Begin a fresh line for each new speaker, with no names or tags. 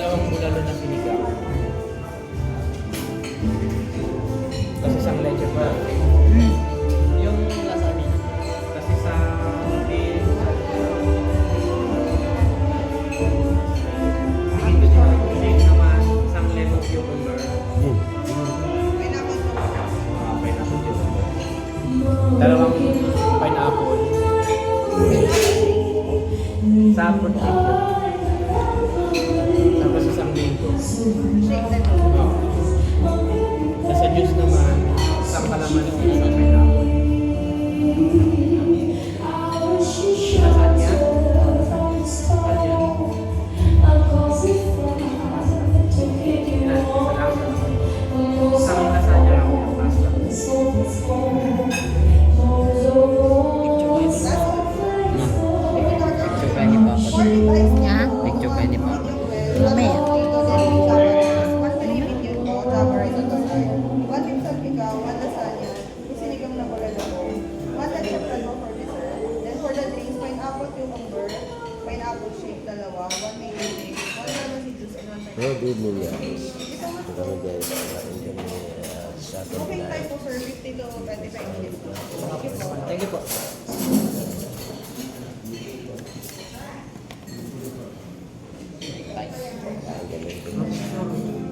dalawang bulalo na sinigang. Tapos isang leche pa.
Yung lasagna.
Tapos isang beef. Shake naman, isang lemon cucumber. Pineapple cucumber. Dalawang pineapple. Sapon cake. Tapos isang mango.
Shake na to.
Tapos sa juice naman, isang kalamansi, isang pineapple. Lasagna? Lasagna. Isang lasagna lang yung pasta.
Picture pa ni Papa.
Ha?
Picture pa ni Papa.
Mamaya.
Pineapple shake, dalawa. One may shake. One lemon juice and one
Oh,
pineapple.
good nila. Kami guys, kami sa
Cooking
atin
time po sir, 50 to 25 minutes. Thank you po.
Thank you po.
Bye.
na.